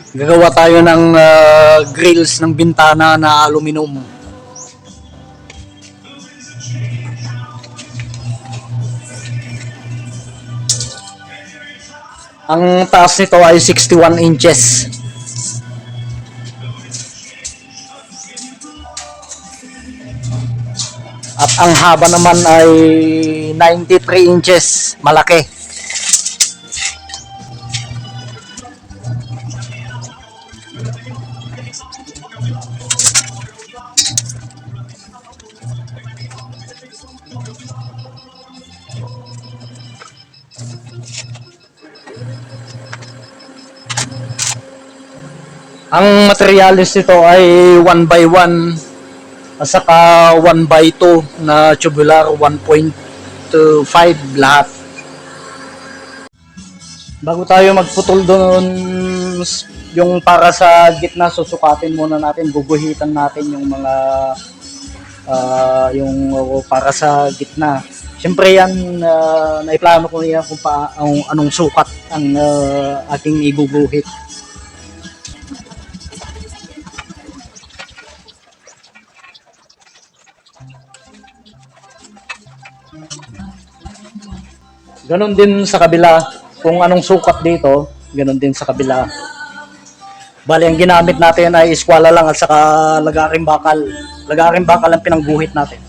Gagawa tayo ng grills ng bintana na aluminum. Ang taas nito ay 61 inches. At ang haba naman ay 93 inches. Malaki. Ang materials nito ay 1 by 1 at saka 1 by 2 na tubular 1.5 lahat. Bago tayo magputol doon, yung para sa gitna, susukatin muna natin, guguhitan natin yung mga yung para sa gitna. Siyempre yan, naiplano ko yan kung anong sukat ang ating iguguhit. Ganon din sa kabila, kung anong sukat dito, ganon din sa kabila. Bali, ang ginamit natin ay eskwala lang at saka lagaring bakal. Lagaring bakal ang pinangguhit natin.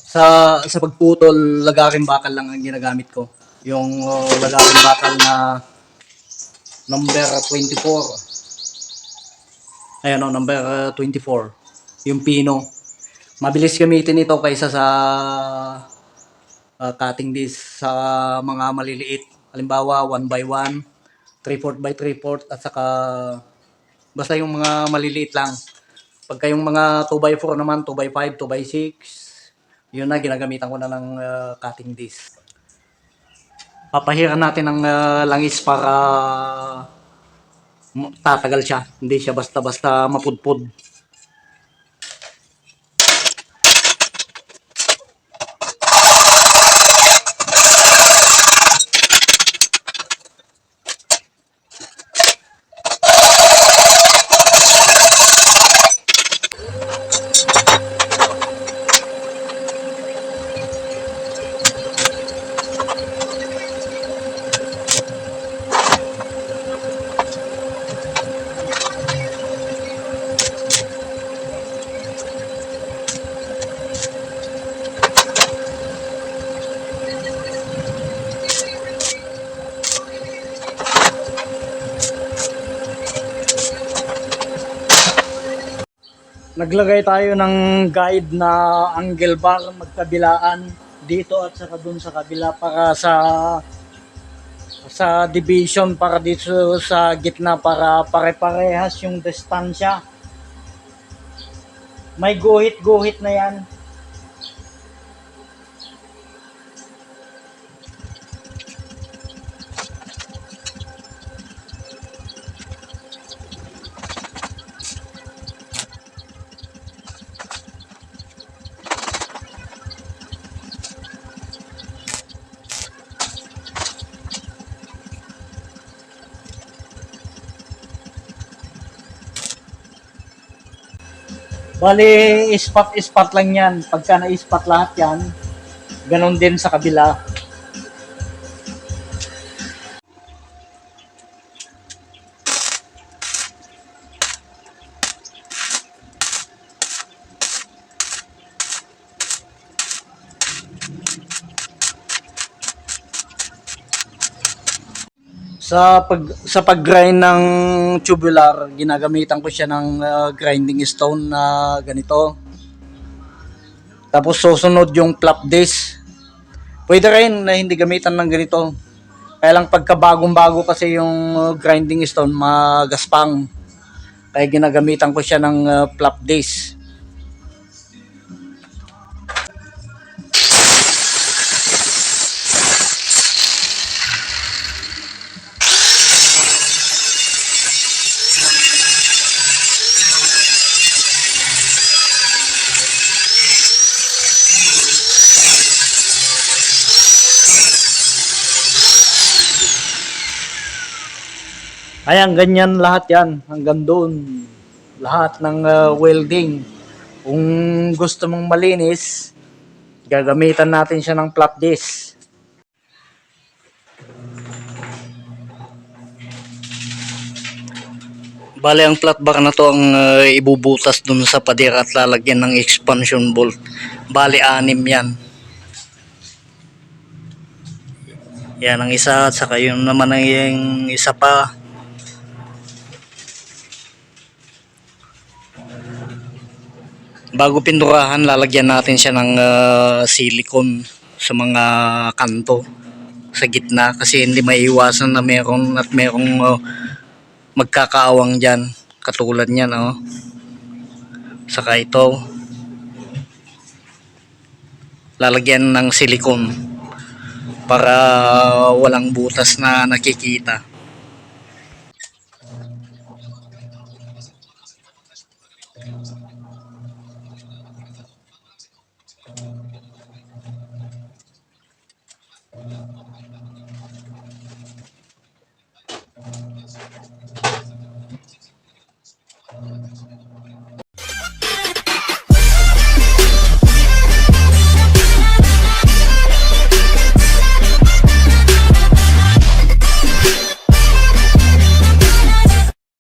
Sa pagputol, lagaring bakal lang ang ginagamit ko. Yung lagaring bakal na number 24. Ayan o, number 24. Yung pino. Mabilis gamitin ito kaysa sa cutting disc sa mga maliliit. Halimbawa, 1 by 1, 3/4 by 3/4 at saka basta yung mga maliliit lang. Pagka yung mga 2 by 4 naman, 2 by 5, 2 by 6, yun na, ginagamitan ko na ng cutting disc. Papahiran natin ng langis para tatagal siya. Hindi siya basta-basta mapudpud. Naglagay tayo ng guide na angle bar magkabilaan dito at saka dun sa kabila para sa division, para dito sa gitna para pare-parehas yung distansya. May guhit-guhit na yan. Bali, ispat-ispat lang yan. Pagka na-ispat lahat yan, ganon din sa kabila. Sa pag-grind ng tubular, ginagamitan ko siya ng grinding stone na ganito. Tapos susunod yung flap disc. Pwede rin na hindi gamitan ng ganito. Kaya lang pagka bagong-bago kasi yung grinding stone, magaspang. Kaya ginagamitan ko siya ng flap disc. Ayan, ganyan lahat yan. Hanggang doon. Lahat ng welding. Kung gusto mong malinis, gagamitan natin siya ng flap disc. Bale, ang flat bar na to ang ibubutas dun sa pader at lalagyan ng expansion bolt. Bale, 6 yan. Yan ang isa at saka yun naman ang yung isa pa. Bago pinturahan, lalagyan natin siya ng silicone sa mga kanto, sa gitna, kasi hindi maiiwasan na merong magkakaawang dyan. Katulad niyan, oh. Saka ito, lalagyan ng silicone para walang butas na nakikita.